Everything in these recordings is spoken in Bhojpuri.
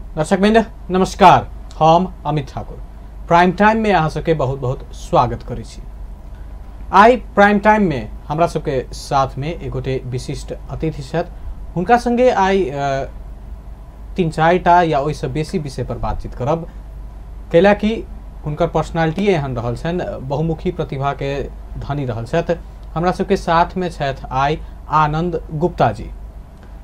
दर्शकवृन्द नमस्कार, हम अमित ठाकुर प्राइम टाइम में अहाँ सबके बहुत बहुत स्वागत करै छी। आई प्राइम टाइम में हमरा सबके साथ में एगोटे विशिष्ट अतिथि छथि। हुनका संगे आई 3-4टा या ओहिसँ बेसी विषय पर बातचीत करब, कैला कि हुनकर पर्सनालिटी एहन रहल छनि, बहुमुखी प्रतिभा के धनी रहल छथि। हमरा सबके साथ में छथि आई आनंद गुप्ता जी,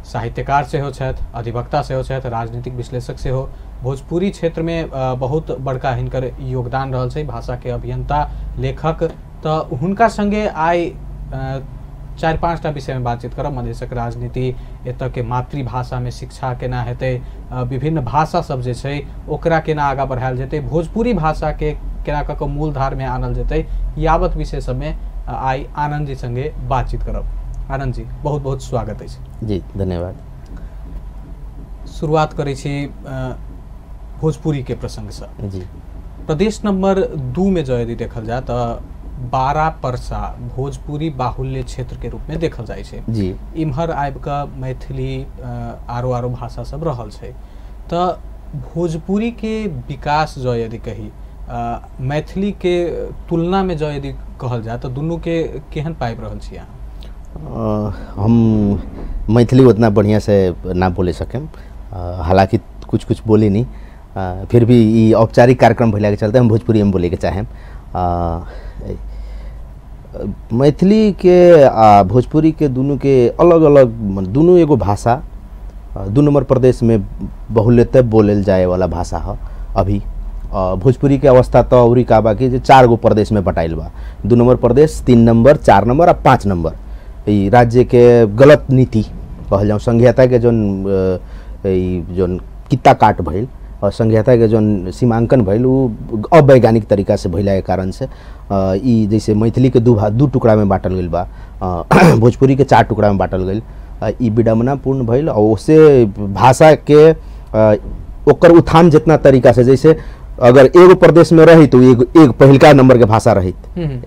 साहित्यकार सेहो छथि, अधिवक्ता सेहो छथि, राजनीतिक विश्लेषक सेहो। भोजपुरी क्षेत्र में बहुत बड़का हिनकर योगदान रहल छै, भाषा के अभियंता, लेखक। तो हुनका संगे आई 4-5टा विषय में बातचीत करब। मधेशक राजनीति, एतऽ के मातृभाषा में शिक्षा केना हेतै, विभिन्न भाषा सब जे छै ओकरा केना आगा बढ़ायल जेतै, भोजपुरी भाषा के केना कऽ कऽ मूलधार में आनल जेतै, यावत विषय सब में आई आनंद जी संगे बातचीत करब। आनंद जी, बहुत बहुत स्वागत है जी। धन्यवाद। शुरुआत करै छी भोजपुरी के प्रसंग से जी। प्रदेश नंबर 2 में जो यदि देखल जाए तो 12 परसा भोजपुरी बाहुल्य क्षेत्र के रूप में देखल जाए छै जी। इम्हर आबि कऽ मैथिली आरो भाषा सब रहल छै। तो भोजपुरी के विकास जो यदि कही मैथिली के तुलना में जो यदि कहल जाए तो दुनू के केहन पाबि रहल छी अहाँ? हम मैथिली उतना बढ़िया से ना बोले सकें, हालांकि कुछ बोली नहीं, फिर भी ये औपचारिक कार्यक्रम भैला के चलते हम भोजपुरी में बोले के चाहें। मैथिली के भोजपुरी के दोनों के अलग अलग, दोनों एगो भाषा, 2 नंबर प्रदेश में बहुल्यतः बोलल जाए वाला भाषा है। अभी भोजपुरी के अवस्था तो अवरी का बाकी जो 4 गो प्रदेश में बटाइल बा, 2 नंबर प्रदेश, 3 नंबर, 4 नंबर और 5 नंबर। ई राज्य के गलत नीति कहल जाऊँ, संघीयता के जोन कित्ता काट भइल और संघीयता के जोन सीमांकन भइल वो अवैज्ञानिक तरीका से भइला के कारण से ई जैसे मैथिली के 2 टुकड़ा में बांटल गइल बा, भोजपुरी के 4 टुकड़ा में बांटल गइल, ई विडम्बनापूर्ण भइल। और उससे भाषा के ओकर उत्थान जितना तरीका से, जैसे अगर एगो प्रदेश में रही तो एक पहिलका नंबर के भाषा रही,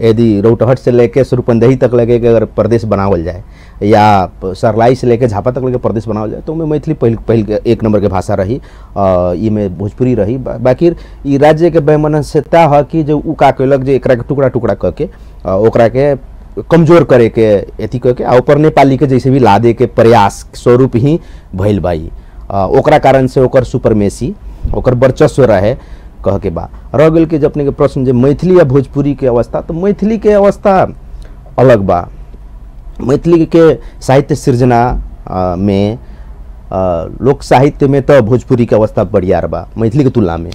यदि रौटहट से लेके सुरपंदही तक लगे के अगर प्रदेश बनावल जाए या सरलाई से लेके झापा तक लेके प्रदेश बनावल जाए तो में मैथिली पहिल 1 नंबर के भाषा रही, ई में भोजपुरी रही। बाकी ई राज्य के वैमनस्यता है कि जो उ का कैलक जे एकरा के टुकड़ा टुकड़ा करके ओकरा के कमजोर करे के अथी करके आ ऊपर नेपाली के जैसे भी लादे के प्रयास स्वरूप ही भइल बाई। ओकरा कारण से ओकर सुपरमेसी, ओकर वर्चस्व रहे कह के बा। रह गल के जब अपने के प्रश्न जे मैथिली या भोजपुरी के अवस्था, तो मैथिली के अवस्था अलग बा। मैथिली के साहित्य सृजना में लोक साहित्य में तो भोजपुरी के अवस्था बढ़िया बा मैथिली के तुलना में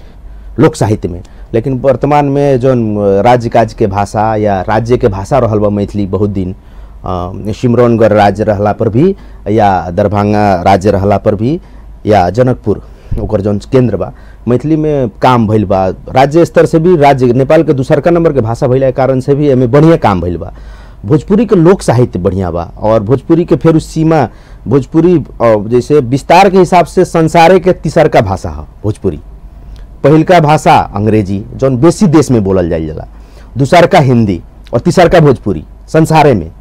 लोक साहित्य में। लेकिन वर्तमान में जो राज्य काज के भाषा या राज्य के भाषा रहल बा मैथिली बहुत दिन, सिमरौनगढ़ राज्य रहला पर भी या दरभंगा राज्य रहला पर भी या जनकपुर ओकर जौन केंद्र बा, मैथिली में काम भइल बा। राज्य स्तर से भी राज्य नेपाल के 2 नंबर के भाषा भइला के कारण से भी एमे बढ़िया काम भइल बा। भोजपुरी के लोक साहित्य बढ़िया बा और भोजपुरी के फिर सीमा, भोजपुरी जैसे विस्तार के हिसाब से संसारे के 3रा भाषा है भोजपुरी। पहिलका भाषा अंग्रेजी जौन बेसी देश में बोलल जाइल जाला, 2रा हिंदी और 3रा भोजपुरी। संसारे में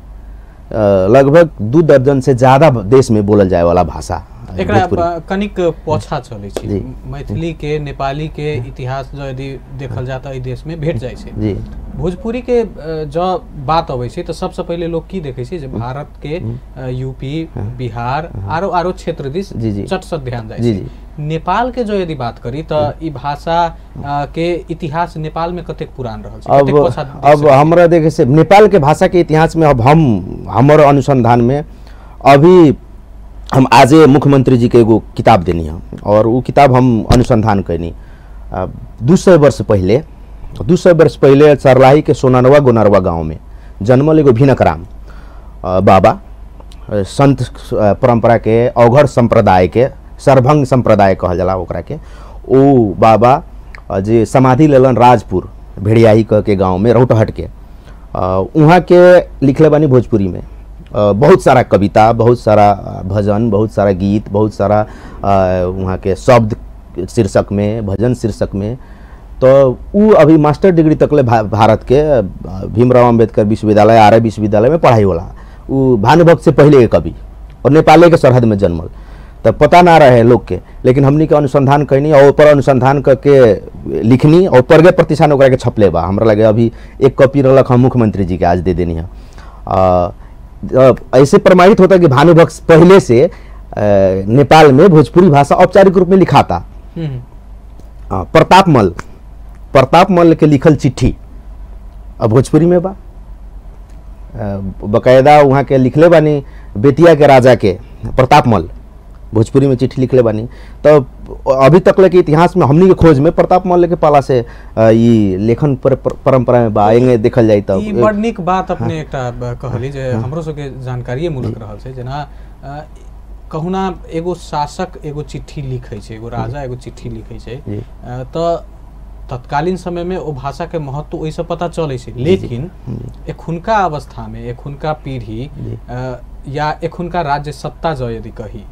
लगभग 2 दर्जन से ज़्यादा देश में बोलल जाए वाला भाषा। एकरा कनिक पोछा चलै छै मैथिली के, नेपाली के इतिहास जो यदि देखल जाता है देश में भेट जाए छै। भोजपुरी के जो बात अबै छै तो सबसे पहले लोग की देखे छै जे भारत के यूपी, बिहार आरो क्षेत्र दिस चट से ध्यान जाए छै। नेपाल के जो यदि बात करी तो ई भाषा के इतिहास नेपाल में कतेक पुरान रहल छै? अब हमरा देखे से नेपाल के भाषा के इतिहास में अब हमर अनुसंधान में अभी हम आज मुख्यमंत्री जी के एगो किताब देनी है और वो किताब हम अनुसंधान कैनी 200 वर्ष पहले सरलाही के सोनारवा गोनारवा गांव में जन्मल एगो भिनकराम बाबा, संत परंपरा के अवघड़ संप्रदाय के, सरभंग संप्रदाय कहल जाला ओकरा के। ओ बाबा जे समाधि लेलन राजपुर भेड़ियाही कह के गाँव में रौटहट के, वहाँ के लिखले बानी भोजपुरी में बहुत सारा कविता, बहुत सारा भजन, बहुत सारा गीत, बहुत सारा वहाँ के शब्द शीर्षक में, भजन शीर्षक में। तो वो अभी मास्टर डिग्री तकले भारत के भीमराव अंबेडकर विश्वविद्यालय, आर्य विश्वविद्यालय में पढ़ाई होला। वो भानुभक्त से पहले के कवि और नेपाले के सरहद में जन्मल। तब पता ना रहे लोग के, लेकिन हमनी के अनुसंधान कैनी और ऊपर अनुसंधान करके लिखनी और परगे प्रतिष्ठान ओकरा के छपले बा। हमरा लगे अभी एक कॉपी रहलक हम मुख्यमंत्री जी के आज दे देनी है। ऐसे प्रमाणित होता कि भानुभक्त पहले से नेपाल में भोजपुरी भाषा औपचारिक रूप में लिखाता। प्रताप मल के लिखल चिट्ठी अब भोजपुरी में बा, बकायदा वहाँ के लिखले बानी बेतिया के राजा के प्रताप मल भोजपुरी में चिट्ठी लिखले बानी। तो अभी तक के इतिहास में हमनी के खोज में प्रताप मल्ल के पाला से ये लेखन परंपरा में बा एंगे देखल जाए। तब ई बड़ नीक बात अपने एकटा कहली जे हमरो सबके जानकारिये मूलक रहल छै, जेना कहुना एगो शासक एगो चिट्ठी लिखै छै, एगो राजा एगो चिट्ठी लिखै छै, त तत्कालीन समय में ओ भाषा के महत्व ओइसे पता चलै छै। लेकिन एखुनका अवस्था में एखुनका पीढ़ी या एखुनका राज्य सत्ता जो यदि कही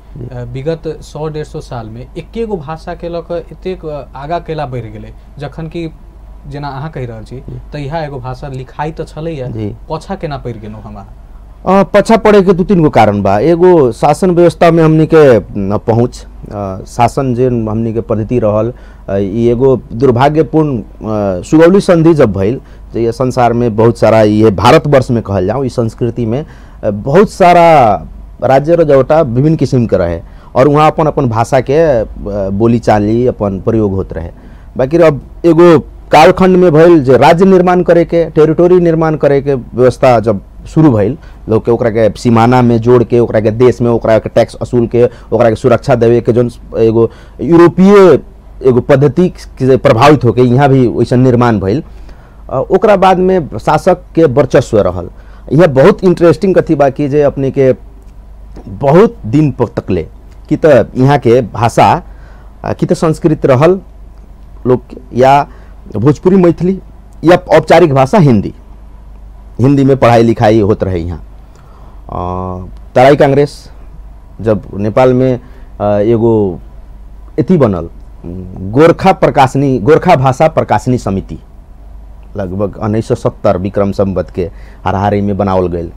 विगत 100-150 साल में एकेगो भाषा के लक एतेक आगा केला बढ़ गेलै, जखन कि जेना अहाँ कहि रहल छी त इहा एगो भाषा लिखाई त छलैया, पछा केना पड़ गेलौ हमरा? पछा पड़े के 2-3 गो कारण बा। एगो शासन व्यवस्था में हमनी के पहुँच, शासन जे हमनी के पद्धति रहल, एगो दुर्भाग्यपूर्ण सुगौली संधि जब भइल, ये संसार में बहुत सारा, ये भारतवर्ष में कहल जाऊँ, इस संस्कृति में बहुत सारा राज्य र जौटा विभिन्न किस्म के रहे और वहाँ अपन अपन भाषा के बोली चाली अपन प्रयोग होत रहे। बाकी अब एगो कालखंड में भइल जे राज्य निर्माण करे के, टेरिटोरी निर्माण करे के व्यवस्था जब शुरू भइल, लोग के ओकरा के सीमाना में जोड़ के, ओकरा के देश में ओकरा के टैक्स वसूल के, ओकरा के सुरक्षा देवे के, जो एगो यूरोपीय एगो पद्धति से प्रभावित होके यहाँ भी वैसा निर्माण भइल। ओकरा बाद में शासक के वर्चस्व रहल। यह बहुत इंटरेस्टिंग कथी बा कि जे अपने के बहुत दिन तक ले कि तो यहाँ के भाषा कि तो संस्कृत रहल लोग, या भोजपुरी मैथिली, या औपचारिक भाषा हिंदी में पढ़ाई लिखाई होत रहे। यहाँ तराई कांग्रेस जब नेपाल में एगो एथी बनल, गोरखा भाषा प्रकाशनी समिति लगभग 1970 विक्रम संवत के हाराहारी में बनावल गए।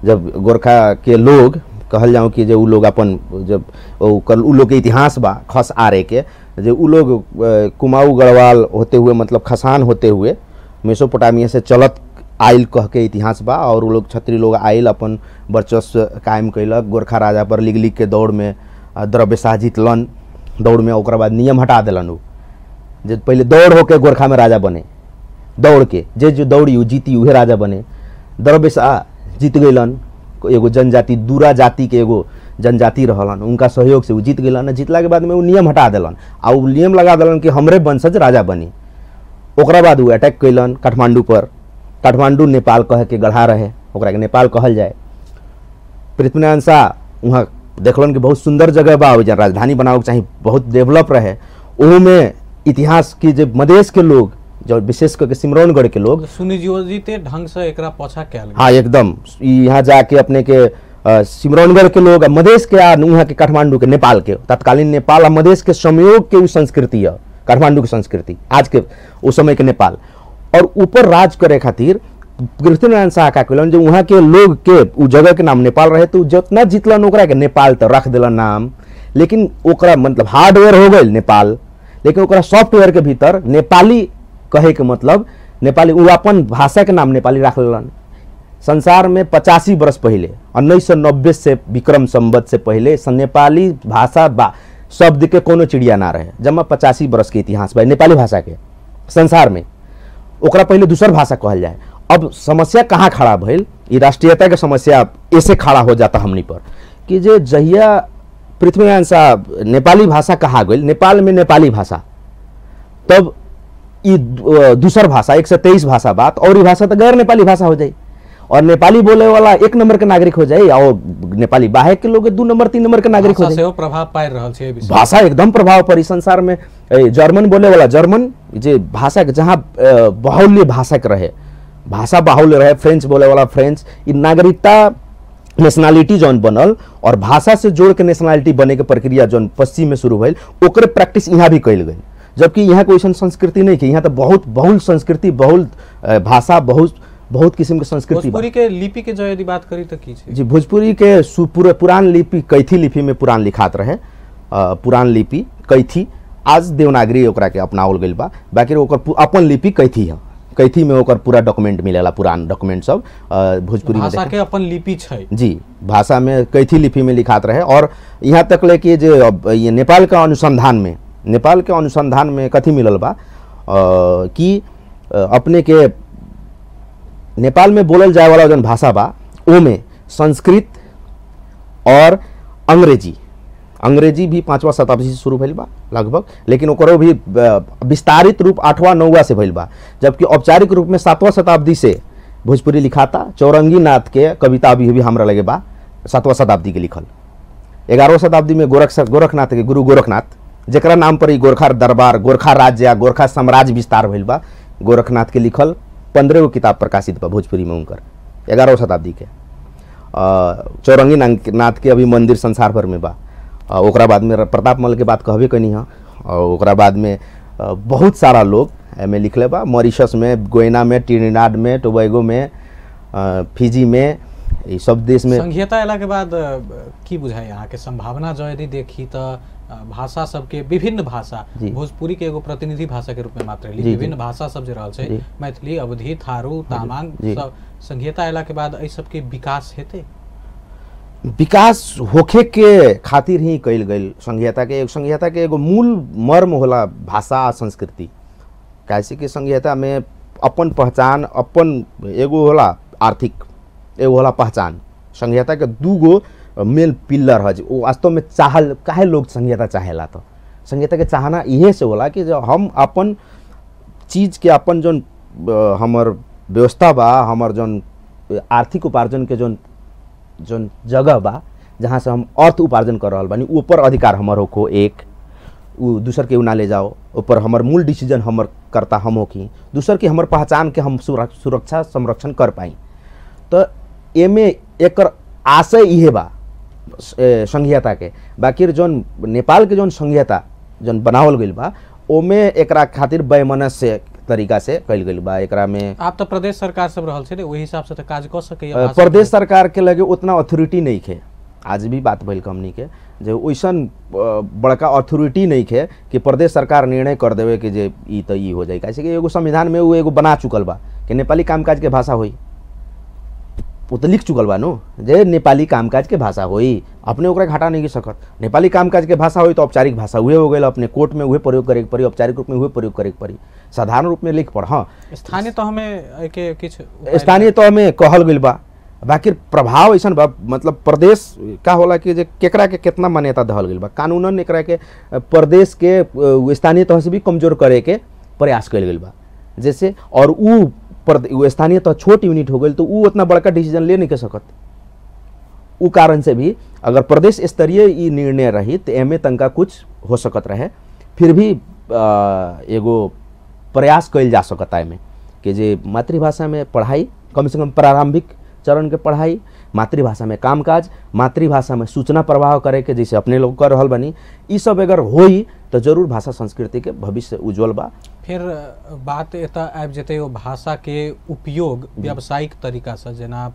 जब गोरखा के लोग कहल जाऊँ कि जो उ लोग अपन जब उ लोग के इतिहास बा खस आरे के, जो उ लोग कुमाऊँ गढ़वाल होते हुए मतलब खसान होते हुए मेसोपोटामिया से चलत आइल कह के इतिहास बा, और उ लोग क्षत्रिय लोग आइल अपन वर्चस्व कायम कैलक। गोरखा राजा पर लिग के दौड़ में द्रव्यशाह जीतलन, दौड़ में ओकरा बाद नियम हटा दिलन। उ जे पहले दौड़ होके गोरखा में राजा बने, दौड़ के जे जो दौड़ी उ जीती उहे राजा बने। द्रव्यशाह जीत गइलन, एगो जनजाति दूरा जाति के एगो जनजाति रहलन, उनका सहयोग से उ जीत गइलन। जीतला के बाद में उ नियम हटा दिलन आ उ नियम लगा दिलन कि हमरे वंशज राजा बनी। ओकरा बाद उ अटैक कैलन काठमांडू पर। काठमांडू नेपाल कह के गढ़ा रहे, ओकरा के नेपाल कहल जाए। पृथ्वीनारायण शाह वहाँ देखलन कि बहुत सुंदर जगह बा, राजधानी बनावे के चाहिए, बहुत डेवलप रहे। ओहू में इतिहास की जो मधेश के लोग, जो विशेष करके सिमरौनगढ़ के लोग सुनियोजित ढंग से एकरा पछा कैल गेल। हाँ एकदम, यहाँ जाके अपने के सिमरौनगढ़ के लोग मधेश के आ वहाँ के काठमांडू के नेपाल के तत्कालीन नेपाल आ मधेश के संयोग के संस्कृति है काठमांडू की संस्कृति, आज के उस समय के नेपाल। और ऊपर राज करे खातिर पृथ्वीनारायण शाह का कैलन, जो वहाँ के लोग के उ जगह के नाम नेपाल रहे, तो जितना जितलन ओकरा के नेपाल तो रख दिलन नाम, लेकिन ओकरा मतलब हार्डवेयर हो गई नेपाल, लेकिन ओकरा सॉफ्टवेयर के भीतर नेपाली कहे के मतलब नेपाली, उ अपन भाषा के नाम नेपाली रख लेलन। संसार में 85 वर्ष पहले 1990 से विक्रम संवत से पहले नेपाली भाषा शब्द के कोनो चिड़िया ना रहे। जमा 85 वर्ष के इतिहास बा नेपाली भाषा के संसार में, ओकरा पहले दूसर भाषा कहल जाए। अब समस्या कहाँ खड़ा भइल, ये राष्ट्रीयता के समस्या ऐसे खड़ा हो जाता हमनी पर कि जे जहिया पृथ्वीनारायण शाह नेपाली भाषा कहा गई, नेपाल में नेपाली भाषा, तब ये दूसर भाषा 123 भाषा बात, और ये भाषा तो गैर नेपाली भाषा हो जाए, और नेपाली बोले वाला 1 नंबर के नागरिक हो जाए, और नेपाली बाहे के लोग 2 नंबर 3 नंबर के नागरिक हो जाए। प्रभाव पाइ रहल छै भाषा एकदम प्रभाव पड़ी संसार में। जर्मन बोले वाला जर्मन जे भाषा के जहाँ बाहुल्य भाषा के रहे, भाषा बाहुल्य रहे, फ्रेंच बोले वाला फ्रेंच, ये नागरिकता नेशनलिटी जौन बनल और भाषा से जोड़ के नेशनलिटी बने के प्रक्रिया जौन पश्चिम में शुरू भइल, ओकरे प्रैक्टिस यहाँ भी कैल गई। जबकि यहाँ कोई संस्कृति नहीं कि यहाँ तो बहुत बहुल संस्कृति, बहुल भाषा, बहुत किस्म के संस्कृति। भोजपुरी के लिपि के जो यदि बात करी तो की छै? जी, भोजपुरी के पुरान लिपि कैथी लिपि में पुराण लिखात रहे। पुरान लिपि कैथी, आज देवनागरी ओकरा के अपनावल गइल बा, बाकी ओकर अपन लिपि कैथी है। कैथी में ओकर पूरा डॉक्यूमेंट मिलेला, पुरान डॉक्यूमेंट सब भोजपुरी में भाषा के अपन लिपि छै जी, भाषा में कैथी लिपि में लिखात रहे। और यहाँ तक ले कि जो ये नेपाल के अनुसंधान में कथी मिलल बा कि अपने के नेपाल में बोलल जाए वाला जन भाषा बा ओमे संस्कृत और अंग्रेजी भी 5वां शताब्दी से शुरू भइल बा लगभग, लेकिन ओकरो भी विस्तारित रूप 8वां 9वां से भइल बा, जबकि औपचारिक रूप में 7वां शताब्दी से भोजपुरी लिखाता। चौरंगी नाथ के कविता अभी हमरा लगे बा 7वां शताब्दी के लिखल। 11वां शताब्दी में गोरखनाथ के गुरु गोरखनाथ, जेकरा नाम पर ही गोरखा दरबार, गोरखा राज्य या गोरखा साम्राज्य विस्तार भइल बा, गोरखनाथ के लिखल 15 गो किताब प्रकाशित बा भोजपुरी में उनकर 11वां शताब्दी के। चौरंगी नाथ के अभी मंदिर संसार भर में बा। ओकरा बाद में प्रताप मल के बात कहबे कनी है। और ओकरा बाद में बहुत सारा लोग एमे लिखले बा, मॉरिशस में, गोयना में, ट्रिनिडाड में, टोबैगो में, फिजी में, ये सब देश में। संघीयता अयला के बाद की बुझाय यहाँ के संभावना जो यदि देखी तो भाषा सबके विभिन्न भाषा, भोजपुरी के एगो प्रतिनिधि भाषा के रूप में मात्र विभिन्न भाषा सब जे रहल छै, मैथिली, अवधी, थारू, तामाङ सब, संघीयता अयला के बाद एहि सबके विकास हेतै? विकास होखे के खातिर ही कइल गइल संघीयता के एगो मूल मर्म होला भाषा आ संस्कृति। कैसे कि संघीयता में अपन पहचान, अपन एगो होला आर्थिक, एगो होला पहचान। संघीयता के दूगो मेन पिलर है जो वास्तव में चाहल काहे लोग संघीयता चाहेला। तो संघीयता के चाहना इहे से होला कि जो हम अपन चीज के, अपन जोन हमर व्यवस्था बा, हमर जोन आर्थिक उपार्जन के जोन जगह बा जहाँ से हम अर्थ उपार्जन कर रहा बानी, ऊपर अधिकार हमर होखो, एक दूसर के ना ले जाओ, ऊपर हमर मूल डिसीजन हमर करता हम हो कि दूसर के हमर पहचान के हम सुरक्षा संरक्षण कर पाई। तो एमे एकर आशय इहे बा संघीयता के। बाकी जोन नेपाल के जोन संघीयता जोन बनावल गइल बा ओमे एकरा खातिर वैमनस्य तरीका से कइल गइल बा। एकरा में आप तो प्रदेश सरकार सब रहल छै, ओहि हिसाब से तो काज कर सके। प्रदेश सरकार के लगे उतना अथॉरिटी नहीं खे, आज भी बात भइल हमनी के जो ओइसन बड़का अथॉरिटी नहीं खे कि प्रदेश सरकार निर्णय कर देवे कि जे ई तो ई हो जाए। कैसे कि एगो संविधान में वो एगो बना चुकल बा कि नेपाली कामकाज के भाषा होई, वो तो लिख चुकल बा नो जे नेपाली कामकाज के भाषा होई, अपने ओकरा घटा नहीं सकत। नेपाली कामकाज के भाषा होई तो औपचारिक भाषा उहे हो गइल, अपने कोर्ट में उहे प्रयोग करे के पड़ी, औपचारिक रूप में उहे प्रयोग करे के पड़ी, साधारण रूप में लिख पढ़। हाँ, स्थानीय तो हमें के किछ स्थानीय तो हमें कहल गइल बा, बाकी प्रभाव ऐसा बा, मतलब प्रदेश का होला कि जे केकरा के कितना मान्यता दहल गइल बा, कानूनन एकरा के प्रदेश के स्थानीय तह से भी कमजोर करे के प्रयास कइल गइल बा। जैसे और उ स्थानीय तह छोट यूनिट हो गइल तो उ उतना बड़का डिसीजन ले नहीं कर सकत। उ कारण से भी अगर प्रदेश स्तरीय ई निर्णय रही तो एमे तनका कुछ हो सकत रहे, फिर भी एगो प्रयास कइल जा सकता है में कि जे मातृभाषा में पढ़ाई, कम से कम प्रारंभिक चरण के पढ़ाई, मातृभाषा में कामकाज, मातृभाषा में सूचना प्रवाह करे के जैसे अपने लोग कर रहल बनी, ई सब अगर होई तो जरूर भाषा संस्कृति के भविष्य उज्जवल बा। फिर बात एता आबि जेतै ओ भाषा के उपयोग व्यावसायिक तरीका से, जेना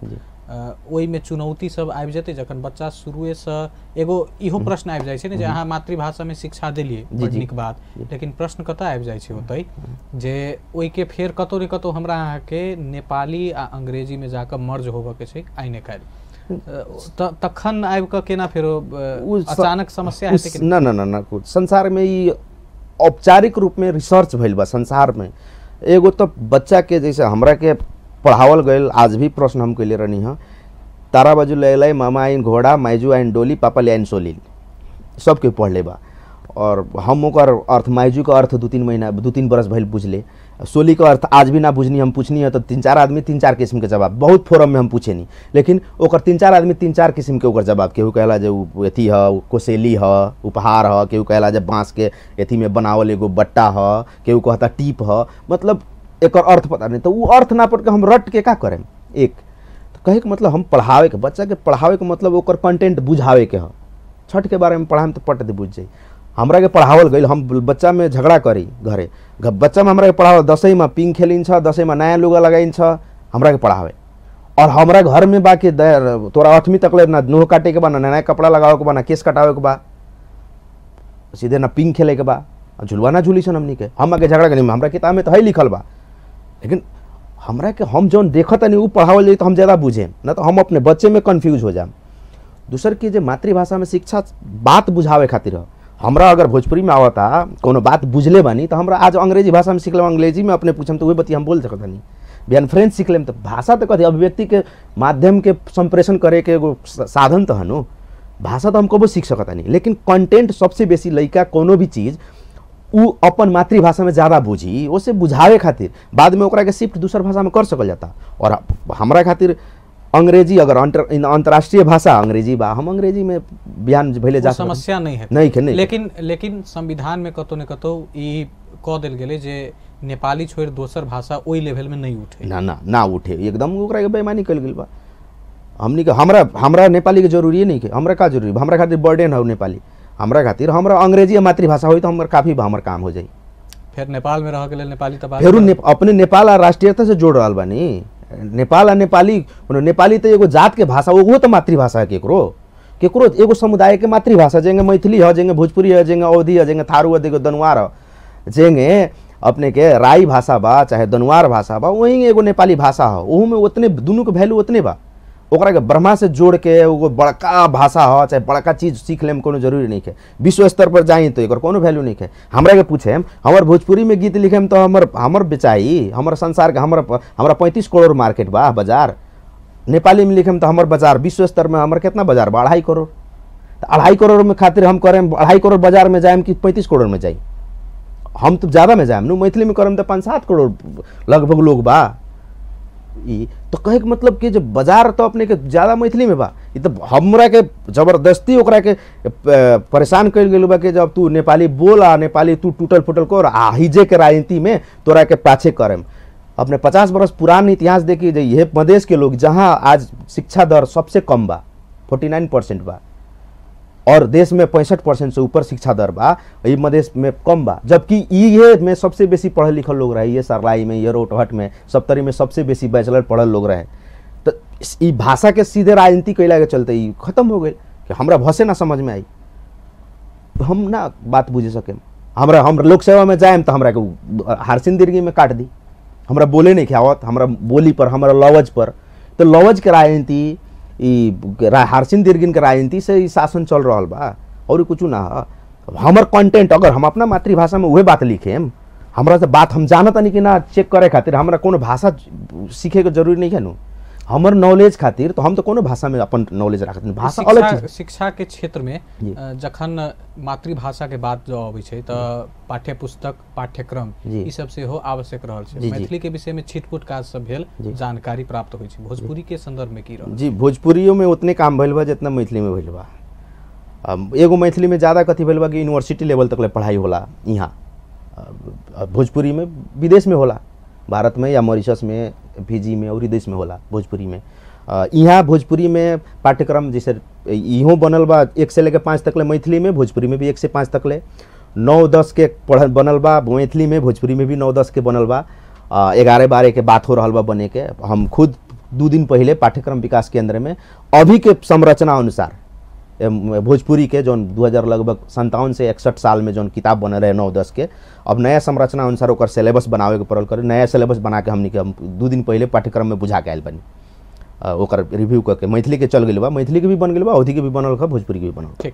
ओहि में चुनौती सब आबि जेतै जखन बच्चा शुरुए से एगो इहो प्रश्न आबि जाइ छै ने जे अहाँ मातृभाषा में शिक्षा देलिए, बड़ नीक बात, लेकिन प्रश्न कतऽ आबि जाइ छै ओतै जे ओहि के फेर कतौ ने कतौ हमरा अहाँ के नेपाली आ अंग्रेजी में जाकर मर्ज होबऽ के छै आइ ने काल्हि, तखन आबि कऽ केना फेर अचानक समस्या हेतै कि ना कुछ संसार में ई औपचारिक रूप में रिसर्च भइल बा संसार में। एगो तो बच्चा के जैसे हमरा के पढ़ावल गयल, आज भी प्रश्न हम कैले रहनी है, तारा बाजू लैलाई मामा आइन घोड़ा, माइजू आइन डोली, पापा ले आइन सोलिल, सबके पढ़ ले बा। और हम ओकर अर्थ, माइजू का अर्थ 2-3 बरस भइल बुझले, सोली का अर्थ आज भी ना बुझनी, हम पूछनी है तो 3-4 आदमी 3-4 किस्म के जवाब, बहुत फोरम में हम पूछे नहीं, लेकिन ओकर 3-4 आदमी 3-4 किस्म के ओकर जवाब। केहू कहला जे एथी है, कोसेली है, उपहार है, केहू कहला जे बाँस के एथी में बनावल एगो बट्टा है, केहू कहता टीप है, मतलब एक अर्थ पता नहीं। तो वो अर्थ ना पढ़ के हम रट के का करें? एक तो कहे के मतलब हम पढ़ावे के, बच्चा के पढ़ावे के मतलब ओकर कंटेंट बुझावे के है। छठ के बारे में पढ़ाएं तो पट दे बुझ जाए। हमरा के पढ़ावल गई, हम बच्चा में झगड़ा करी घरे, बच्चा में हमरा के पढ़ावल 10वीं में पिंग खेलिन छ, 10वीं में नया लुगा लगाइन छ, हमरा के पढ़ावे। और हमरा घर में बाकी तोरा 8वीं तक ले ना नोह काटे के बा, ना नया कपड़ा लगावे के बा, ना केस कटावे के बा, सीधे ना पिंग खेले के बा झुलवा ना झूली सन हमनी के हम आगे झगड़ा करी हमरा किताब में तो है लिखल बा लेकिन हमरा के हम जौन देखत नहीं वो पढ़ावल जाए तो हम ज़्यादा बुझें ना तो हम अपने बच्चे में कन्फ्यूज हो जाए। दूसर की जो मातृभाषा में शिक्षा बात बुझावे खातिर हमरा अगर भोजपुरी में आवता कोनो बात बुझले बानी तो हमरा आज अंग्रेजी भाषा में सीख लेम अंग्रेजी में अपने पूछम तो वही बती हम बोल सकत नहीं बिहान फ्रेंच सीख लेम तो भाषा तो कथी अभिव्यक्ति के माध्यम के संप्रेषण करे के एगो साधन तो हनु भाषा तो हम कबो सीख सकत नहीं लेकिन कंटेंट सबसे बेसी लइका कोनो भी चीज़ उ अपन मातृभाषा में ज़्यादा बुझी उसे बुझावे खातिर बाद में ओकरा के शिफ्ट दूसर भाषा में कर सकल जाता। और हमरा खातिर अंग्रेजी अगर अंतर्राष्ट्रीय भाषा अंग्रेजी बा हम अंग्रेजी में बयान भले जा समस्या नहीं है नहीं लेकिन संविधान में कतो न कतो ई कह देल गेले जे नेपाली छोड़ दोसर भाषा ओई लेवल में नहीं उठे ना उठे एकदम ओकरा के बेईमानी कल गेल बा। हमनी के हमरा नेपाली के जरूरी नहीं के हमरा का जरूरी हमरा खातिर बर्डन है नेपाली हमरा खातिर हमरा अंग्रेजी मातृभाषा होई तो हमर काफी हमर काम हो जाई। फिर नेपाल में रह के नेपाली तब फिर अपने नेपाल और राष्ट्रीयता से जोड़ रहल बानी नेपाल आ नेपाली तो एगो जात के भाषा वो तो मातृभाषा है केकरो एगो समुदाय के मातृभाषा जेंगे मैथिली है जेंगे भोजपुरी है जेंगे अवधी है जेंगे थारू है जेंगे दनुवार है जेंगे अपने के राई भाषा बा चाहे दनुवार भाषा बा वही एगो नेपाली भाषा है ओहू में उतने दोनों के वैल्यू उतने बा ओकरा के ब्रह्मा से जोड़ के एगो बड़का भाषा हो चाहे बड़का चीज़ सीख लेम कोनो जरूरी नहीं है विश्व स्तर पर जाई तो एकर कोनो वैल्यू नहीं है। हमरा के पूछे हमर भोजपुरी में गीत लिखेम तो हमर बेचाई हमर संसार के हमरा 35 करोड़ मार्केट बा बाजार नेपाली में लिखेम तो हमर बाजार विश्व स्तर में हमर कितना बाजार बा 2.5 करोड़ तो 2.5 करोड़ में खातिर हम करें 2.5 करोड़ बाजार में जाएम कि 35 करोड़ में जाई हम तो ज़्यादा में जाएम नु मैथिली में करम तो 5-7 करोड़ लगभग लोग बा तो कहे के मतलब कि जो बाजार तो अपने के ज़्यादा मैथिली में बा ये तो हमरा के जबरदस्ती ओकरा के परेशान कर गेल बा कि जब तू नेपाली बोल आ नेपाली तू टूटल फुटल कर आ हिजे के राजनीति में तोरा के पाछे करम। अपने 50 बरस पुरान इतिहास देखी जो ये मधेश के लोग जहाँ आज शिक्षा दर सबसे कम बा 49% बा और देश में 65% से ऊपर शिक्षा दर बा ये मधेश में कम बा जबकि ये में सबसे बेसी पढ़ल लिखल लोग रहे ये सरलाई में ये रोटहट में सप्तरी में सबसे बेसी बैचलर पढ़ल लोग रहे तो ई भाषा के सीधे राजनीति कैला के चलते ही खत्म हो गई कि हमरा भाषे ना समझ में आई हम ना बात बुझे सके हम लोक सेवा में जाएम तो हमरा के हारसिन दीर्घी में काट दी हमरा बोले नहीं आवत हमरा बोली पर हमरा लवज पर तो लवज के राजनीति हारसिन दीर्घिन के राजनीति से शासन चल रहा बा और कुछ ना हमर कंटेंट अगर हम अपना मातृभाषा में वही बात लिखेम हमरा से बात हम जानता नहीं कि ना चेक करे खातिर हमरा कोनो भाषा सीखे के जरूरी नहीं है नु हमर नॉलेज खातिर तो हम तो कोनो भाषा में अपन नॉलेज रखत नहीं भाषा अलग चीज शिक्षा के क्षेत्र में जखन मातृभाषा के बात जो आबै छै त पाठ्य पुस्तक पाठ्यक्रम ई सब से हो आवश्यक रहल छै मैथिली के विषय में छिटपुट काज सब भेल जानकारी प्राप्त होई छै भोजपुरी के संदर्भ में की रहल जी भोजपुरियो में उतने काम भइल बा जितना मैथिली में भइल बा एगो मैथिली में ज्यादा कथी भइल बा कि यूनिवर्सिटी लेवल तक ले पढ़ाई होला यहाँ भोजपुरी में विदेश में होला भारत में या मॉरिशस में फिजी में और देश में होला भोजपुरी में यहाँ भोजपुरी में पाठ्यक्रम जैसे इहो बनल बा 1 से लेकर 5 तक ले मैथिली में भोजपुरी में भी 1 से 5 तक ले 9-10 के बनल बा मैथिली में भोजपुरी में भी 9-10 के बनल बा 11-12 के बात हो रहा बा बने के हम खुद 2 दिन पहले पाठ्यक्रम विकास केंद्र में अभी के संरचना अनुसार भोजपुरी के जौन 2000 लगभग 57 से 61 साल में जौन किताब बने रहे 9-10 के अब नया संरचना अनुसार ओकर सिलेबस बनावे के पड़ल करे नया सिलेबस बना के हमनी के 2 दिन पहले पाठ्यक्रम में बुझा के आयल बनी ओकर रिव्यू करके मैथिली के चल गेल बा मैथिली के भी बन गेल बा अवधी के भी बनल बा भोजपुरी के भी बनल। ठीक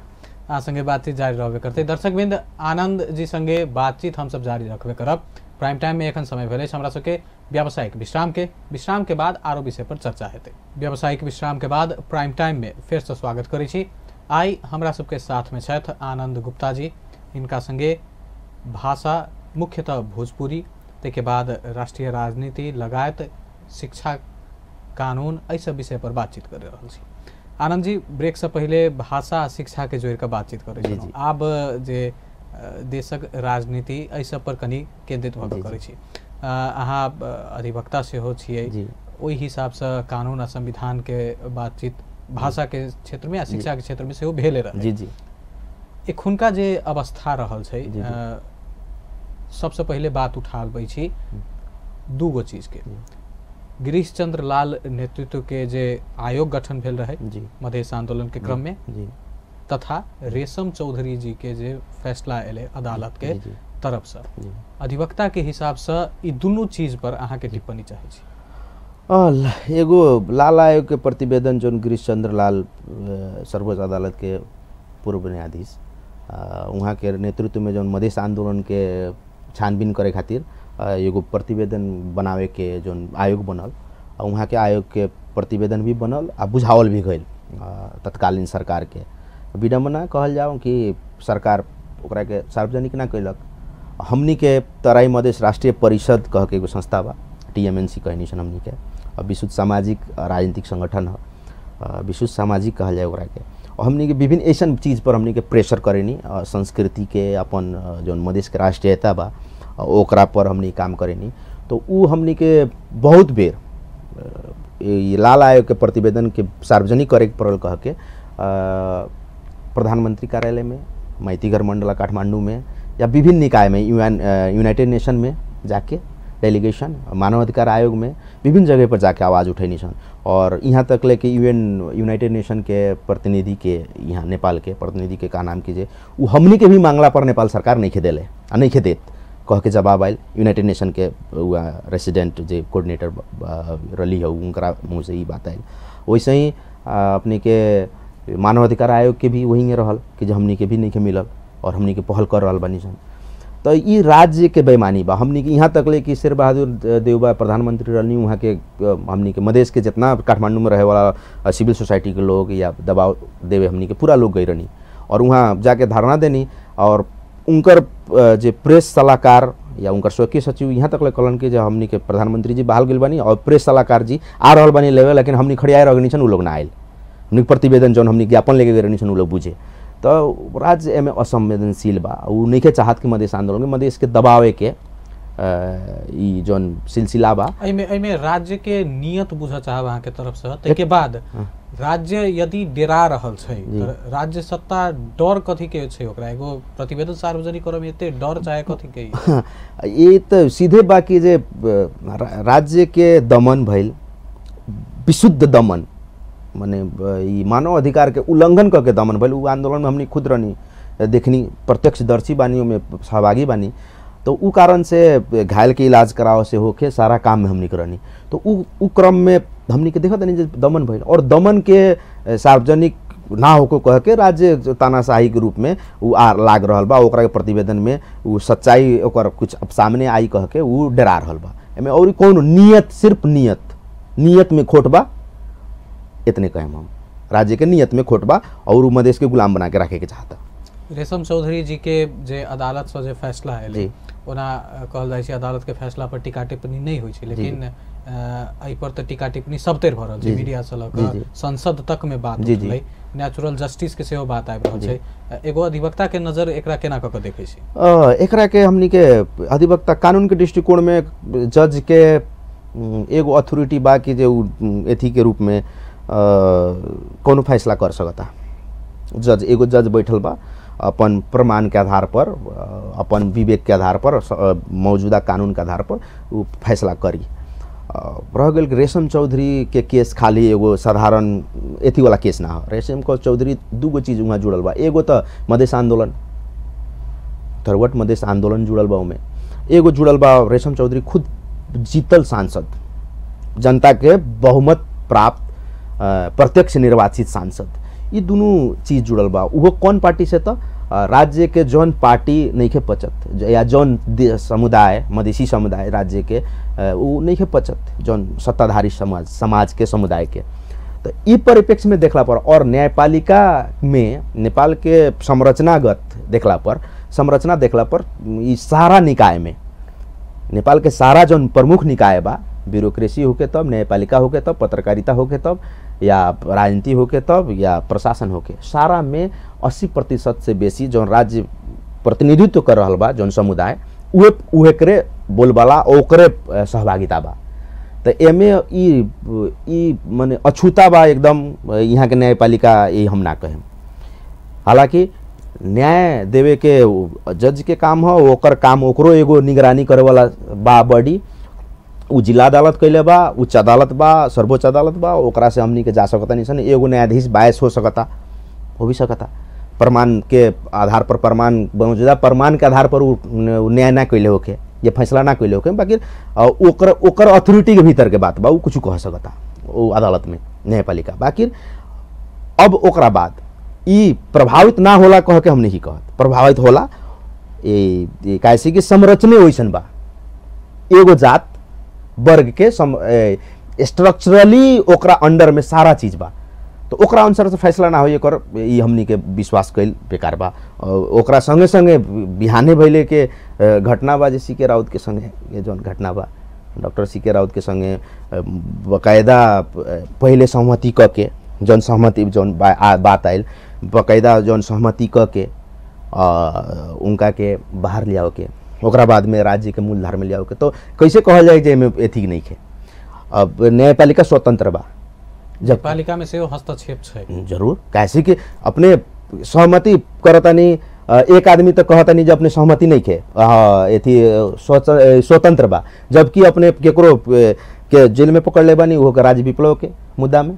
आ संगे बातचीत जारी रहबे करते दर्शकबिंद आनंद जी संगे बातचीत हम सब जारी रखबे करब प्राइम टाइम में एखन समय भेले हमरा सबके व्यावसायिक विश्राम के बाद आरो विषय पर चर्चा हेतै। व्यावसायिक विश्राम के बाद प्राइम टाइम में फेर से स्वागत करै छी। आई हमरा सबके साथ में छथि आनंद गुप्ता जी इनका संगे भाषा मुख्यतः भोजपुरी ताहिके बाद राष्ट्रीय राजनीति लगायत शिक्षा कानून एहि सब विषय पर बातचीत कर रहल छी। आनंद जी ब्रेक से पहले भाषा शिक्षा के जोड़ के बातचीत करै छी आब जे देशक राजनीति एहि सब पर कनी केंद्रित भऽ करै छी अहाँ अधिवक्ता सेहो छियै ओहि हिसाब से कानून आ संविधान के बातचीत भाषा के क्षेत्र में या शिक्षा के क्षेत्र में से भेले रहे जी जी एखुनका जे अवस्था रहल छै सबसे पहले बात उठाबै छी 2 गो चीज के गिरीश चंद्र लाल नेतृत्व के जे आयोग गठन भेल रहे मधेश आंदोलन के क्रम में तथा रेशम चौधरी जी के जे फैसला एले अदालत के तरफ से, अधिवक्ता के हिसाब से ई दुनू चीज पर अहाँ के टिप्पणी चाहे छी। एगो लाल आयोग के प्रतिवेदन जो गिरीश चंद्र लाल सर्वोच्च अदालत के पूर्व न्यायाधीश वहाँ के नेतृत्व में जो मधेश आंदोलन के छानबीन करे खातिर एगो प्रतिवेदन बनावे के जो आयोग बनल, वहाँ के आयोग के प्रतिवेदन भी बनल आ बुझावल भी गई तत्कालीन सरकार के। विडम्बना कहल जाओ कि सरकार ओकरा के सार्वजनिक ना कैलक। हमनी के तराई मधेश राष्ट्रीय परिषद कह के एगो संस्था बा, TMNC कहनी सन हमनी के, विशुद्ध सामाजिक राजनीतिक संगठन है, विशुद्ध सामाजिक कहल जाए ओकरा के। और हमनी के विभिन्न ऐसा चीज़ पर हमनी के प्रेशर करेनी, संस्कृति के अपन जो मधेश के राष्ट्रीयता बा ओकरा पर हमनी काम करेनी। तो उ हमनी के बहुत बेर ये लाल आयोग के प्रतिवेदन के सार्वजनिक करे पड़ल कह के प्रधानमंत्री कार्यालय में, माइतीघर मंडला काठमांडू में या विभिन्न निकाय में, यूनाइटेड नेशन में जाके डेलीगेशन, मानवाधिकार आयोग में विभिन्न जगह पर जाके आवाज़ उठैनी सन। और यहाँ तक ले कि यूनाइटेड नेशन के प्रतिनिधि के, यहाँ नेपाल के प्रतिनिधि के का नाम कीजिए, वो हमनी के भी मांगला पर नेपाल सरकार नहीं खेदेले आ नहीं खेदेत कह के जवाब आयल। यूनाइटेड नेशन के रेसिडेंट जो कोऑर्डिनेटर रली है उनका मुँह से ही बात आयल। वैसे ही अपने के मानवाधिकार आयोग के भी वही रहल कि जो हमनी के भी नहीं के मिलल और हमनी के पहल कर रहा बनी सन। तो ये राज्य के बेईमानी बा। हमनी के यहाँ तक ले कि शेर बहादुर देवबा प्रधानमंत्री रहनी, वहाँ के हमनी के मधेश के जितना काठमांडू में रहे वाला सिविल सोसाइटी के लोग या दबाव देवे हमनी के पूरा लोग गई रहनी और वहाँ जाके धारणा देनी। और उनकर जो प्रेस सलाहकार या उनकर स्वकीय सचिव यहाँ तक ले कहलन कि जो हमनी के प्रधानमंत्री जी बहाल गई बानी और प्रेस सलाहकार जी आ रहा बानी लेवे, लेकिन हमनी खड़ियाए रह गई उ लोग ना आयल। हमनी प्रतिवेदन जो हमनी ज्ञापन लेके गए रहनी उ लोग बुझे। तो राज्य एमे असंवेदनशील बा, उ नहीं के चाहत कि मधेश आंदोलन में मधेश के दबावे के ई जोन सिलसिला बा। एमे राज्य के नियत बुझ चाहब अहाँ के तरफ से। ताके बाद राज्य यदि डेरा रहल छै, राज्य सत्ता डर कथी के छै ओकरा? एगो प्रतिवेदन सार्वजनिक करे में एते डर चाहे कथी के? ये तो सीधे बाकी जे राज्य के दमन भइल, विशुद्ध दमन, माने ई मानव अधिकार के उल्लंघन करके दमन भइल। उ आंदोलन में हमनी खुद रहनी, देखनी, प्रत्यक्षदर्शी बानी, में सहभागी बानी। तो उ कारण से घायल के इलाज कराओ से होके सारा काम में हमनी करनी। तो उ क्रम में हमनी के देखत नहीं दमन भइल और दमन के सार्वजनिक ना होको कह के राज्य तानाशाही के रूप में उ लाग रहल बा। ओकरा के प्रतिवेदन में उ सच्चाई ओकर कुछ अब सामने आई कह के उ डरा रहल बा। एमे और कौन नियत, सिर्फ नियत में खोट बा, इतने कहें हम। राज्य के नियत में खोट बा और मधेश के गुलाम बना के रखे के चाहता। रेशम चौधरी जी के जे अदालत से जे फैसला है ओना कहल जाय छै अदालत के फैसला पर टीका टिप्पणी नहीं होय छै, लेकिन एहि पर तो टीका टिप्पणी सब तर भरल छै, मीडिया से लग संसद तक में बात उठलै, नेचुरल जस्टिस के सेहो बात आबि रहल छै। एगो अधिवक्ता के नजर एकरा केना क के देखै छै? एकरा के हमनी के अधिवक्ता कानून के दृष्टिकोण में जज के एगो अथॉरिटी बा कि जे एथी के रूप में कोनो फैसला कर सकता। जज एगो जज बैठल बा, अपन प्रमाण के आधार पर, अपन विवेक के आधार पर, मौजूदा कानून के आधार पर वो फैसला करी। रह गल रेशम चौधरी के केस खाली एगो साधारण एथी वाला केस ना हो। रेशम चौधरी दूगो चीज वहाँ जुड़ल बा। एगो तो मधेश आंदोलन, थरवट मधेश आंदोलन जुड़ल बा उमें। एगो जुड़ल बा रेशम चौधरी खुद जीतल सांसद, जनता के बहुमत प्राप्त प्रत्यक्ष निर्वाचित सांसद, ये दोनों चीज जुड़ल बा। वो कौन पार्टी से? तो राज्य के जौन पार्टी नहीं के पचत या जौन समुदाय, मधेसी समुदाय राज्य के वो नहीं के पचत, जौन सत्ताधारी समाज के समुदाय के। तो ई परिप्रेक्ष्य में देखला पर और न्यायपालिका में नेपाल के संरचना देखला पर ई सारा निकाय में नेपाल के सारा जौन प्रमुख निकाय बा, ब्यूरोक्रेसी होके तब, न्यायपालिका होके तब, पत्रकारिता होके तब, या राजनीति होके तब, या प्रशासन होके, सारा में 80% से बेसी जौन राज्य प्रतिनिधित्व कर रहल बा जौन समुदाय, उहे करे बोलबाला ओकरे सहभागिता बा। तो एमे ई माने अछूता बा एकदम यहाँ के न्यायपालिका, ये हम ना कहें। हालांकि न्याय देवे के जज के काम हो, ओकर काम ओकरो एगो निगरानी करे वाला बा बॉडी, उ जिला अदालत कैले बा, उच्च अदालत बा, सर्वोच्च अदालत बा, ओकरा से हमनी के जा सकता नहीं सन। एगो न्यायाधीश बायस हो सकता, हो भी सकता। प्रमाण के आधार पर प्रमाण मौजूदा प्रमाण के आधार पर उ न्याय ना कैले होके ये फैसला ना कैले होके, बाकी ओकर अथॉरिटी के भीतर के बात बा, उ कुछ कह सकता वो अदालत में न्यायपालिका। बाकी अब ओकरा बाद ई प्रभावित ना होला कह के हम नहीं कहत, प्रभावित होला ये कैसे कि संरचने वैसन बा, एगो जात वर्ग के स्ट्रक्चरली ओकरा अंडर में सारा चीज बा, तो ओकरा अनुसार से फैसला ना होइए कर ई हमनी के विश्वास कैल बेकार बा। ओकरा संगे संगे बिहाने भइले के घटना बा, जे सीके राउत के संगे ये जौन घटना बा, डॉक्टर सीके राउत के संगे बकायदा पहले सहमति क के जौन सहमति जौन बात आयल, बकायदा जौन सहमति क के उनका के बाहर लियाओ के, ओकरा बाद में राज्य के मूलधार में लियाओ के, तो कैसे कहल जाए जे में एथिक नहीं है। अब न्यायपालिका स्वतंत्र बा, जब पालिका में से हस्तक्षेप है जरूर, कैसे कि अपने सहमति करतानी एक आदमी तो कहतानी जब अपने सहमति नहीं खे एथी स्वतंत्र बा, जबकि अपने केकरो के जेल में पकड़ ले बानी, वो राज्य विप्लव के मुद्दा में,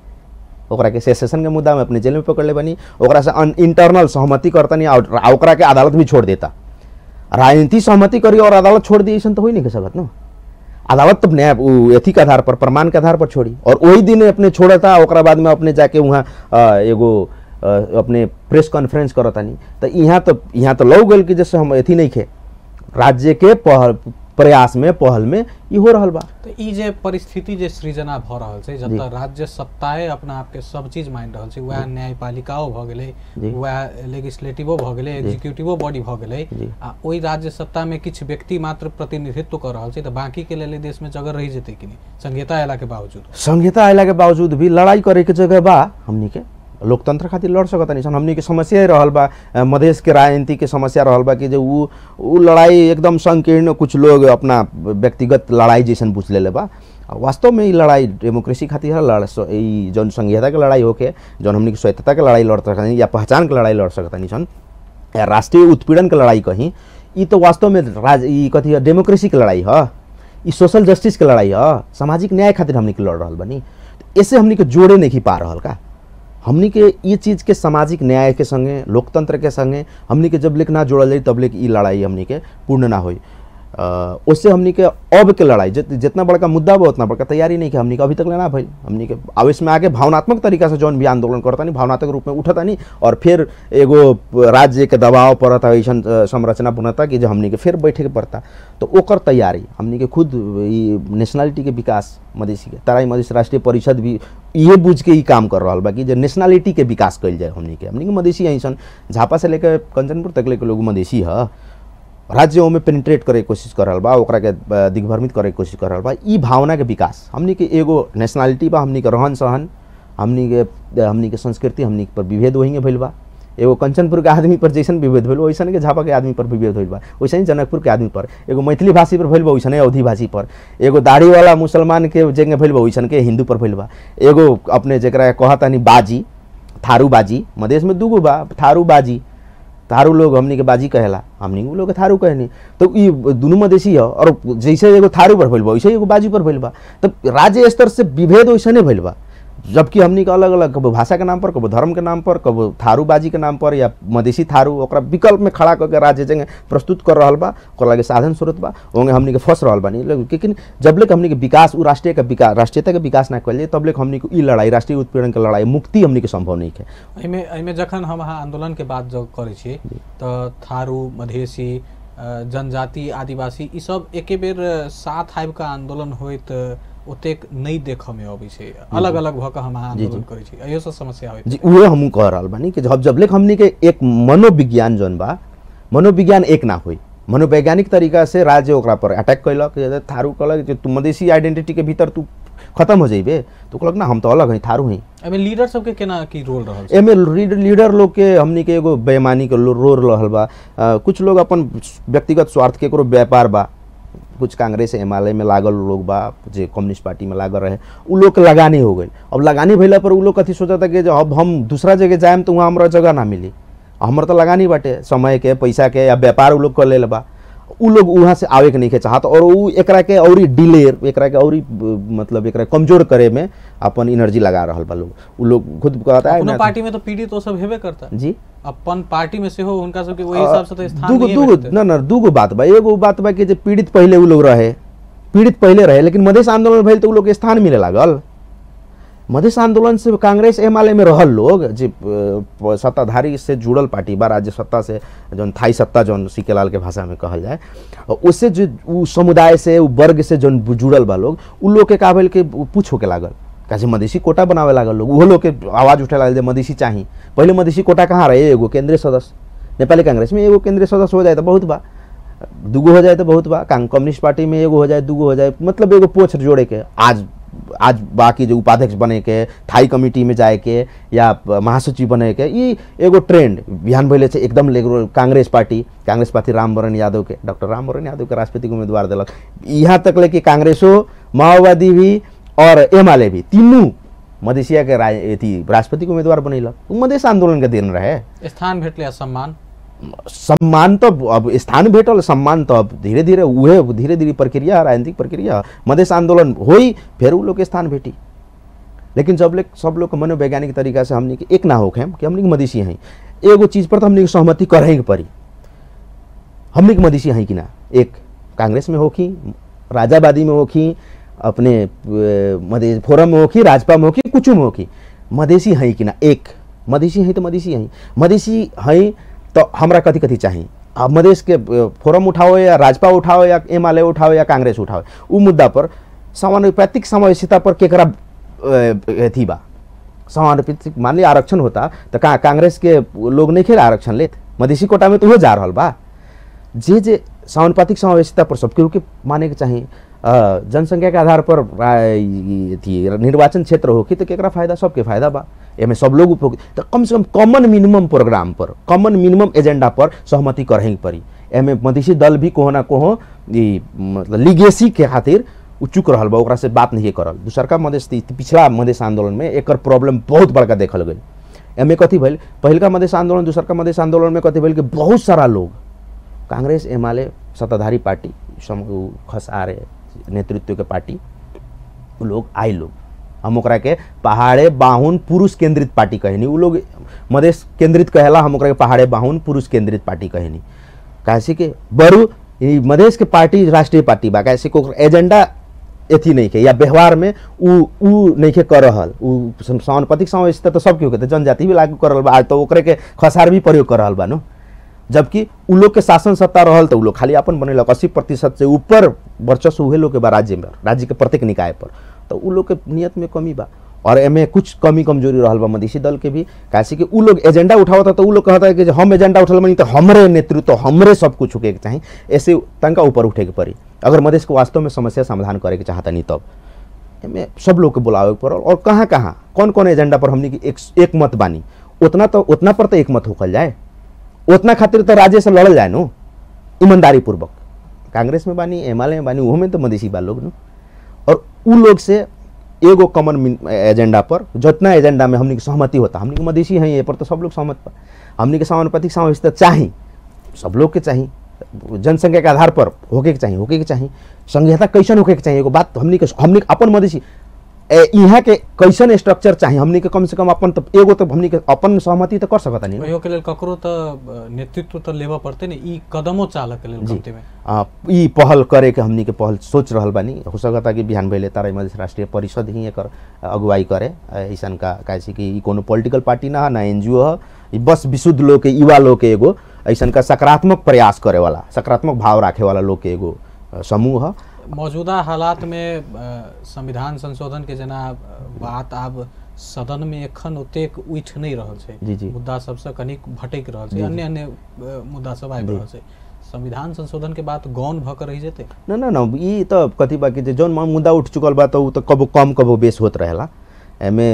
ओकरा के सेसेशन के मुद्दा में अपने जेल में पकड़ ले बानी, ओकरा से इंटरनल सहमति करतानी और ओकरा के अदालत भी छोड़ देता। राजनीति सहमति करी और अदालत छोड़ दी, ऐसा तो हो ही नहीं सकत ना। अदालत तो न्याय एथी के आधार पर प्रमाण के आधार पर छोड़ी, और वही दिन अपने छोड़ता, ओकरा बाद में अपने जाके वहाँ एगो अपने प्रेस कॉन्फ्रेंस करतानी। तो यहाँ तो लग गल कि जैसे हम एथी नहीं खे, राज्य के प्रयास में पहल में ई हो रहल बा। तो ई जे परिस्थिति जे सृजना भ रहल छै, जब तक राज्य सत्ताए अपना आप के सब चीज मान रहल छै, वह न्यायपालिकाओ भ गेलै, वह लेजिस्लेटिवो भ गेलै, एग्जीक्यूटिवो बॉडी भ गेलै, आ ओई राज्य सत्ता में किछ व्यक्ति मात्र प्रतिनिधित्व कर रहल छै, तो बाकी के लेल देश में जगह रही जेतै कि नहीं? संहिता अयला के बावजूद भी लड़ाई करे के जगह बा, हमनी के लोकतंत्र खातिर लड़ सकता नहीं। हमनी के समस्या ही रहल बा, मधेश के राजनीति के समस्या रहल बा कि जो वो लड़ाई एकदम संकीर्ण, कुछ लोग अपना व्यक्तिगत लड़ाई जैसन बुझ ले बा। वास्तव में ये लड़ाई डेमोक्रेसी खातिर है, जौन संघीयता के लड़ाई होके, जौन हमनी के स्वायत्तता के लड़ाई लड़ सकता या पहचान के लड़ाई लड़ सकता नहीं सन, या राष्ट्रीय उत्पीड़न के लड़ाई कहीं, ये तो वास्तव में कथी है, डेमोक्रेसी के लड़ाई है, ये सोशल जस्टिस के लड़ाई है, सामाजिक न्याय खातिर हमनी के लड़ रहा बनी। ऐसे हमनी के जोड़े नहीं पा रहा का, हमनी के ये चीज़ के सामाजिक न्याय के संगे, लोकतंत्र के संगे हमनी के जब लेक ना जोड़ल जाए तब लेक ये लड़ाई हमनी के पूर्ण ना होई। उससे हमनी के अब के लड़ाई जितना बड़का मुद्दा बा उतना बड़का तैयारी नहीं कि हमनी के अभी तक लेना भाई। हमनी के आवेश में आगे भावनात्मक तरीका से जौन भी आंदोलन करता नहीं, भावनात्मक रूप में उठता नहीं, और फिर एगो राज्य के दबाव पड़ता, ऐसा संरचना बनता कि जो हमनी के फिर बैठे के पड़ता। तो ओकर तैयारी हमनी के खुद नेशनलिटी के विकास, मधेसी के तराई मधेश राष्ट्रीय परिषद भी ये बुझ के ही काम कर रहा बा कि जो नेशनलिटी के विकास कल जाए। हमनी के मधेसी ऐसा झापा से लेकर कंचनपुर तक लेकर लोग मधेसी है, राज्यों में पेनिट्रेट करे के कोशिश कर रहा बा, ओकरा के दिग्भ्रमित करे के कोशिश कर रहा बा। ई भावना के विकास हमनी के एगो नेशनलिटी बा, हमनी के रहन सहन, हमनी के संस्कृति, हमनी पर विभेद वही भइल बा। एगो कंचनपुर के आदमी पर जैसन विभेद भइल वैसन के झापा के आदमी पर विभेद भइल बा, वैसे ही जनकपुर के आदमी पर, एगो मैथिली भाषी पर भइल बा वैसन अवधी भाषी पर, एगो दाढ़ी वाला मुसलमान के जेंगे भइल बा वैसन के हिंदू पर भइल बा, एगो अपने जरा कहतानी बाजी, थारू बाजी, मधेश में दूगो बा, थारू बाजी, थारू लोग हमनी के बाजी कहेला, हमनी लोग थारू कहनी। तो ये दोनों मधेसी है, और जैसे एगो थारू पर भइल बा वैसे एगो बाजी पर भइल बा। तो राज्य स्तर से विभेद वैसे भइल बा, जबकि हमनी के अलग अलग कबो भाषा के नाम पर, कबो धर्म के नाम पर, कबो थारूबाजी के नाम पर, या मधेसी थारू ओकरा विकल्प में खड़ा करके राज्य जगह प्रस्तुत कर रहा बा, ओकरा लगे साधन स्रोत बा, ओंगे हमनी के फंस रहा बानी। लेकिन जब लेक हमनी के विकास, राष्ट्रीय का विकास, राष्ट्रीयता के विकास ना कल जाए तब लेक हमनी को ई लड़ाई, राष्ट्रीय उत्पीड़न के लड़ाई, मुक्ति हमनी के संभव नहीं है। एमे जखन हम आंदोलन के बात जब करे छी तो थारू, मधेसी, जनजाति, आदिवासी ई सब एके बेर साथ आबि के आंदोलन होइत ओतेक नहीं देख में अबै छै, अलग अलग भ के हम आंदोलन करै छी, एहो सब समस्या होय जी। उहे हम कह रहल बानी कि जब लेक हमनी के एक मनोविज्ञान जौन बा, मनोविज्ञान एक ना होई, मनोवैज्ञानिक तरीका से राज्य ओकरा पर अटैक कैलक, थारू कहलक जो तू मधेसी आइडेंटिटी के भीतर तू खत्म हो जाइबे, तो कहलक ना हम तो अलग हैं, थारू हैं। एमे लीडर सब के केना की रोल रहल छै? एमे लीडर लोग के हमनी के एगो बेईमानी के रोल रहल बा। कुछ लोग अपन व्यक्तिगत स्वार्थ के व्यापार बा, कुछ कांग्रेस एमएलए में लागल लोग बा, जो कम्युनिस्ट पार्टी में लागल रहे, उ लोग के लगानी हो गई। अब लगानी भइला पर उ लोग कथी सोचता कि अब हम दूसरा जगह जाएम तो वहाँ हमरा जगह ना मिली, हमर तो लगानी बाटे समय के, पैसा के, या व्यापार उ लोग कर ले बा। उ लोग वहाँ से आवे के नहीं के चाहत और उ एकरा के औरी डिलेर एकरा के औरी मतलब एकरा कमजोर करे में अपन एनर्जी लगा रहल बा लोग। उ लोग खुद कहता है अपनो पार्टी में तो पीड़ित तो सब हेबे करता जी अपन पार्टी में से हो उनका सबके वही हिसाब से तो स्थान नहीं है। ना दूगो बात बा। एगो बात बा कि जे पीड़ित पहले उ लोग रहे, पीड़ित पहले रहे, लेकिन मधेश आंदोलन भइल तो उ लोग के स्थान मिले लागल। मधेश आंदोलन से कांग्रेस एमआलए में रहल लोग जे सत्ताधारी से जुड़ल पार्टी बा, राज्य सत्ता से जौन थाई सत्ता जौन सीकेलाल के भाषा में कहल जाए, उससे जो उ समुदाय से उ वर्ग से जौन जुड़ल बा लोग, उ लोग के काबिल के पूछ होके लागल कैसे मधेसी कोटा बनावे लागल लोग। उहो लोग के आवाज उठे लागल जे मधेसी चाही। पहले मधेसी कोटा कहाँ रहे, एगो केंद्रीय सदस्य नेपाली कांग्रेस में एगो केंद्रीय सदस्य हो जाए तो बहुत बा, दूगो हो जाए तो बहुत बा, कम्युनिस्ट पार्टी में एगो हो जाए दूगो हो जाए, मतलब एगो पोछ जोड़े के आज बाकी जो उपाध्यक्ष बने के, थाई कमिटी में जाए के या महासचिव बने के, ये एगो ट्रेंड बिहान भइले से एकदम कांग्रेस पार्टी रामवरण यादव के, डॉक्टर रामवरण यादव के राष्ट्रपति को उम्मीदवार दिलक। यहाँ तक ले कि कांग्रेसो, माओवादी भी और एमआलए भी तीनों मधेसिया के राष्ट्रपति को उम्मीदवार बनैलक। मधेश आंदोलन के दिन रहे। स्थान भेटले सम्मान तो अब स्थान भेटल, सम्मान तो अब धीरे धीरे उहे धीरे धीरे प्रक्रिया राजनीतिक प्रक्रिया। मधेश आंदोलन होई फिर उ लोग के स्थान भेटी, लेकिन सब लोग मनोवैज्ञानिक तरीका से हमने के एक ना होके कि हमने के मधेसी हैं, एगो चीज पर तो हमने सहमति करे के पड़ी, हमने के मधेसी हैं कि ना। एक कांग्रेस में होखी, राजावादी में होखी, अपने मधेश फोरम में होखी, राजपा में होखी, कुछ में होखी, मधेसी हैं कि ना। एक मधेसी हैं तो मधेसी हैं तो हमरा कथी कथी चाहिए। अब मधेश के फोरम उठाओ या राजपा उठाओ या एमआलए उठाओ या कांग्रेस उठाओ, उ मुद्दा पर समानुपातिक समावेशिता पर केकरा थी बा समानुपातिक। मान लिया आरक्षण होता तो कांग्रेस के लोग नहीं खेल आरक्षण लेत, मधेसी कोटा में तो वो जा रहा बा। जे समानुपातिक समावेशिता पर सबके के माने के चाहिए। जनसंख्या के आधार पर निर्वाचन क्षेत्र होगी तो केकरा फायदा, सबके फायदा बा, एमे सब लोग उपभोग। तो कम से कम कॉमन मिनिमम प्रोग्राम पर, कॉमन मिनिमम एजेंडा पर सहमति करे पड़ी। एमे मधेसी दल भी कोहो ना कोहो मतलब लिगेसी के खातिर चुक रहल बा, ओकरा से बात नहीं करल। दूसरका मधेश पिछला मधेश आंदोलन में एक प्रॉब्लम बहुत बड़का देखल गई। एमे कथी भइल, पहिलका मधेश आंदोलन दूसरका मधेश आंदोलन में कथी भइल कि बहुत सारा लोग कांग्रेस एमआलए सत्ताधारी पार्टी खसारे नेतृत्व के पार्टी लोग आई लोग, हम ओकरा के पहाड़े बाहुन पुरुष केंद्रित पार्टी कहनी। उ लोग मधेश केंद्रित कहेला, हम ओकरा के पहाड़े बाहुन पुरुष केंद्रित पार्टी कहनी। कैसे के बरू मधेश के पार्टी राष्ट्रीय पार्टी बा, कैसे को एजेंडा एथी नहीं के या व्यवहार में उ नहीं के कर रहल। उ समानुपातिक समावेशिता तो सब के होते, जनजाति भी लागू कर रहल बा, आज तो ओकरे के खसार भी प्रयोग कर रहल बा नो। जबकि उ लोग के शासन सत्ता रहल तो उ लोग खाली अपन बनेलक, 80% से ऊपर वर्चस्व उहे लोग के बा राज्य में, राज्य के प्रत्येक निकाय पर। तो उ लोग के नियत में कमी बा और एमे कुछ कमी कमजोरी रहल बा मधेसी दल के भी। कैसे कि उ लोग एजेंडा उठावता तो उ लोग कहता है कि हम एजेंडा उठल बनी तो हमरे नेतृत्व हमरे सब कुछ होके के चाहिए, ऐसे तंका ऊपर उठे के पड़ी। अगर मधेश को वास्तव में समस्या समाधान करे के चाहता नहीं तब एमे सब लोग के बुलावे के पड़ल। और कहाँ कहाँ कौन कौन एजेंडा पर हमने की एक मत बानी, उतना पर तो एक मत होकल जाए, उतना खातिर तो राज्य से लड़ल जाए नो ईमानदारी पूर्वक। कांग्रेस में बानी, एमआलए में बानी, वो में तो मधेसी बा लोग नो। और उ लोग से एगो कॉमन एजेंडा पर जितना एजेंडा में हमनी के सहमति होता, हमनी के मधेसी हैं ये पर तो सब लोग सहमत बा। हमनी के समानुपातिक समावेशिता चाहिए, सब लोग के चाहिए, जनसंख्या के आधार पर होके के चाहिए, संघीयता कैसन होके के चाहिए। एगो बात हमनी के अपन मधेसी यहाँ के कैसन स्ट्रक्चर चाहिए, हमनी के कम से कम अपन तो एगो तो हमनी के अपन सहमति तो कर सकता नहीं। ओयो के लेल ककरो तो नेतृत्व तो लेवा पड़ते ने, ई कदमो चालक के लेल कमते में ई पहल करे के हमनी के पहल सोच रहल बानी। हो सकता कि बिहान भइले तारा मधेश राष्ट्रीय परिषद ही एकर अगुवाई करे ऐसन का, कैसे कि ई कोनो पॉलिटिकल पार्टी ना एनजीओ है, ई बस विशुद्ध लोग के युवा लोग के एगो ऐसन का सकारात्मक प्रयास करे वाला, सकारात्मक भाव रखे वाला लोग के एगो समूह है। मौजूदा हालात में संविधान संशोधन के जना बात आब सदन में एखन ओतेक उठ नहीं रहल छै, मुद्दा सबसे कनिक भटक रहल छै, अन्य अन्य मुद्दा सब आबि रहल छै। संविधान संशोधन के बात गौन भ कर रही जेते ना ई तो कथी बा कि जौन मुद्दा उठ चुकल बा तो कबो कम कबो बेस होत रहेला। एमे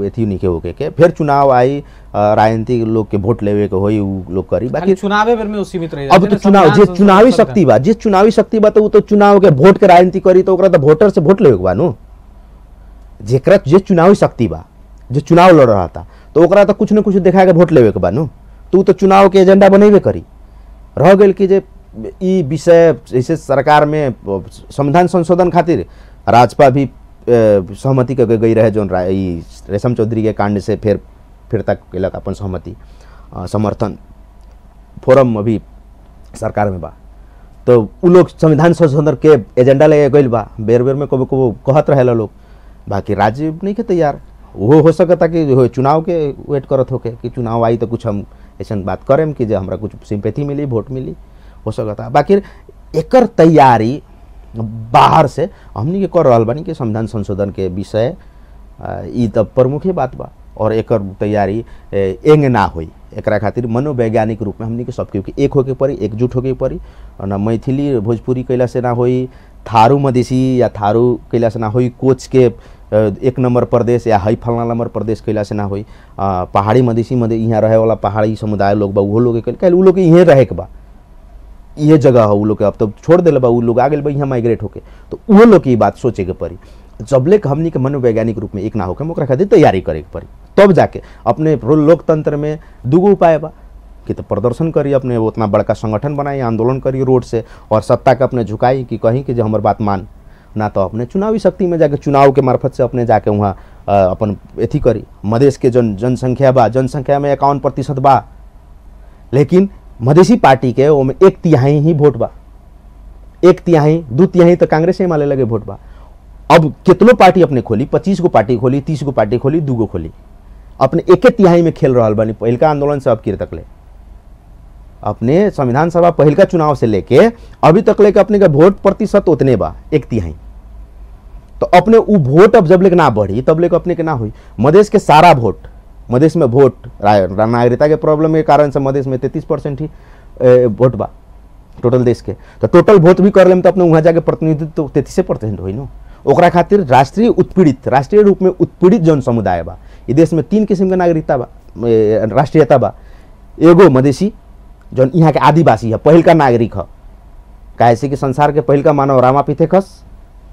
एथी नहीं के होके के फिर चुनाव आई, राजनीतिक लोग के वोट लेवे के होई उ लोग करी, बाकी चुनावे बेर में सीमित रही। अब तो चुनाव जे चुनावी शक्ति बा, जिस चुनावी शक्ति बा तो वो तो चुनाव के वोट के राजनीति करी तो ओकरा तो वोटर से वोट लेवे के बा नो। जेकरा जे चुनावी शक्ति बा, जो चुनाव लड़ रहा था तो ओकरा तो कुछ न कुछ दिखा के वोट लेवे के बा नो, तो चुनाव के एजेंडा बनेबे करी। रह गेल कि जे ई विषय जैसे सरकार में संविधान संशोधन खातिर राजपा भी सहमति के गई रहे जो रेशम चौधरी के कांड से फिर तक कैलक अपन सहमति समर्थन फोरम अभी सरकार में बा। तो उ लोग संविधान संशोधन के एजेंडा लेके गइल बा, बेर बेर में कबो कबो कहत रहेला लोग, बाकी राज्य नहीं के तैयार। वो हो सकता कि चुनाव के वेट करत होके कि चुनाव आई तो कुछ हम ऐसा बात करें कि जो हमरा कुछ सिंपैथी मिली, वोट मिली, हो सकता। बाकी एकर तैयारी बाहर से हमनी के कर रहल बानी कि संविधान संशोधन के विषय ई तो प्रमुख बात बा और एकर तैयारी एंग ना होई। एकरा खातिर मनोवैज्ञानिक रूप में हमनी के सबके एक होके पड़ी, एकजुट होके पड़ी। ना मैथिली भोजपुरी कैला से ना होई, थारू मधेसी या थारू कैला से ना होई, कोच के एक नंबर प्रदेश या हई फलना नंबर प्रदेश कैला से ना होई, पहाड़ी मधेसी यहाँ रहे वाला पहाड़ी समुदाय लोग बा वो लोग के उ लोग यहीं रहे के बा, ये जगह है उ लोग के अब तो छोड़ दिले बा, उ लोग आ गए बा यहाँ माइग्रेट होके। तो वो लोग की बात सोचे के पड़ी। जबले हमनी के मनोवैज्ञानिक रूप में एक ना होकर ओकरा खातिर तैयारी करे के पड़ी, तब जाके अपने लोकतंत्र में दूगो उपाय बा कि तो प्रदर्शन करी, अपने उतना बड़का संगठन बनाई, आंदोलन करी रोड से और सत्ता के अपने झुकाई कि कहीं कि जो हमार बात मान, ना तो अपने चुनावी शक्ति में जाके चुनाव के मार्फत से अपने जाके वहाँ अपन एथी करी। मधेश के जनसंख्या बा, जनसंख्या में 51% बा, लेकिन मधेसी पार्टी के वो में 1/3 ही वोट बा, 1/3 2/3 तो कांग्रेस ही माले लगे वोट बा। अब कितनो पार्टी अपने खोली, 25 गो पार्टी खोली, 30 गो पार्टी खोली, 2 गो खोली, अपने 1/3 में खेल रहा बानी। पहिलका आंदोलन से अब किर तक ले अपने संविधान सभा पहिलका चुनाव से लेके अभी तक लेके अपने का वोट प्रतिशत उतने बा 1/3। तो अपने वो वोट अब जब लेके ना बढ़ी तब लेके अपने के ना हुई। मधेश के सारा वोट, मधेश में वोट नागरिकता के प्रॉब्लम के कारण से मधेश में 33% ही वोट बा टोटल देश के। तो टोटल वोट भी कर ले तो अपने वहाँ जाके प्रतिनिधित्व तो 33% हुई न। ओकरा खातिर राष्ट्रीय रूप में उत्पीड़ित जन समुदाय बा। ये देश में 3 किस्म के नागरिकता बा, राष्ट्रीयता बा। एगो मधेसी जौन यहाँ के आदिवासी है, पहिलका नागरिक है, काहे से कि संसार के पहिलका मानव रामापिथेकस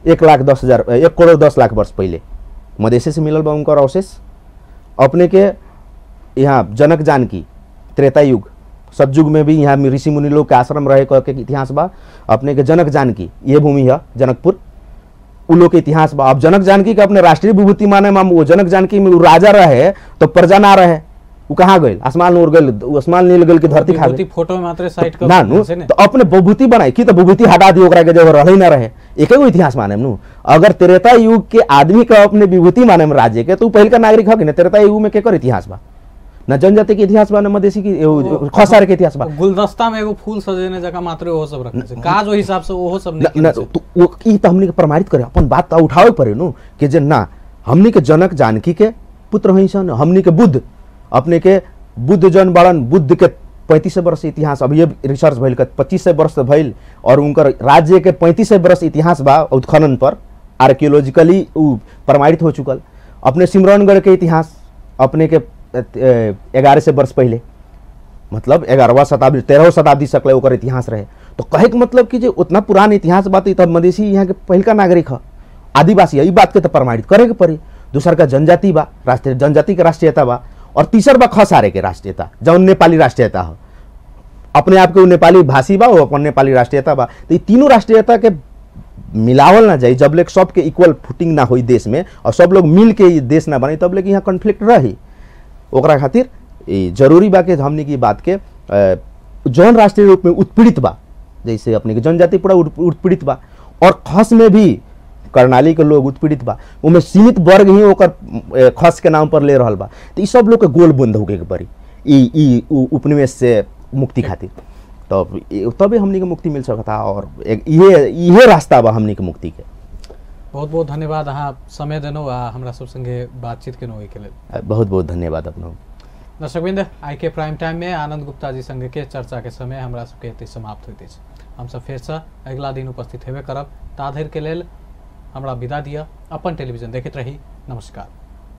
1,10,000 वर्ष पहले मधेसी से मिलल बा उनकर अवशेष। अपने के यहाँ जनक जानकी त्रेता युग, सतयुग में भी यहाँ ऋषि मुनि लोग के आश्रम रहे के इतिहास बा। अपने के जनक जानकी ये भूमि है जनकपुर, उ लोग के इतिहास बा। अब जनक जानकी के अपने राष्ट्रीय विभूति माने माम, वो जनक जानकी में राजा रहे तो प्रजा ना रहे, वो कहाँ गए? आसमान उड़ गए, आसमान नील गल के धरती खा गई। फोटो में मात्र साइड का ना नु तो अपने विभूति बनाई कि तो विभूति हटा दी ओकरा के जगह रहे ना रहे। एक एगो इतिहास माने नु अगर त्रेता युग के आदमी का अपने विभूति माने में राज्य के तो पहिल का नागरिक है कि ना। त्रेता युग में केकर इतिहास बा? ना जनजाति के इतिहास बा, ना मधेसी की खसार के इतिहास बा। गुलदस्ता में एगो फूल सजेने जगह मात्र वो सब रखने से काज ओ हिसाब से वो सब नहीं तो वो ई तो हमनी के प्रमाणित करे, अपन बात तो उठावे पड़े नु कि जे ना हमनी के जनक जानकी के पुत्र हई सन। हमनी के बुद्ध, अपने के बुद्ध जन बड़न, बुद्ध के 3500 वर्ष इतिहास, अब ये रिसर्च भइल 2500 वर्ष भइल और उनकर राज्य के 3500 वर्ष इतिहास बा उत्खनन पर आर्कियोलॉजिकली प्रमाणित हो चुकल। अपने सिमरनगढ़ के इतिहास अपने के 1100 वर्ष पहले, मतलब 11वीं शताब्दी 13वीं शताब्दी सकले ओकर इतिहास रहे। तो कहे के मतलब कि जे उतना पुरान इतिहास बात तब मधेसी यहाँ के पहिलका नागरिक है, आदिवासी है, ई बात के तो प्रमाणित करे के पड़ी। दूसर का जनजाति बा, राष्ट्रीय जनजाति के राष्ट्रीयता बा, और तीसर बा खसारे के राष्ट्रीयता जौन नेपाली राष्ट्रीयता है। अपने आप के नेपाली भाषी बा, वो अपन नेपाली राष्ट्रीयता बा। तो ये तीनों राष्ट्रीयता के मिलावल ना जाए, जब लेक सब के इक्वल फुटिंग ना हुई देश में और सब लोग मिल के देश ना बने तब लेक यहाँ कॉन्फ्लिक्ट रही। ओकरा खातिर जरूरी बा कि हमने की बात के जौन राष्ट्रीय रूप में उत्पीड़ित बा, जैसे अपने के जनजाति पूरा उत्पीड़ित बा और खस में भी कर्णाली के लोग उत्पीड़ित बा, उनमें सीमित वर्ग ही ओकर खस के नाम पर ले रहल बा। तो सब लोग के गोल बंद होके के पड़ी ई उपनिवेश से मुक्ति खातिर, तब हमनी के मुक्ति मिल सकता। और ये रास्ता बा हमनी के मुक्ति के। बहुत बहुत धन्यवाद, अहाँ समय देनो आ हमरा सब संगे बातचीत केनो के लेल। बहुत बहुत धन्यवाद अपनो। दर्शकवृंद, आई के प्राइम टाइम में आनंद गुप्ता जी संगे के चर्चा के समय हमरा सबके एते समाप्त होते छै। हम सब फेर से अगला दिन उपस्थित हेबे करब। ता धरि के लेल हमरा विदा दिया। अपन टेलीविजन देखैत रही। नमस्कार।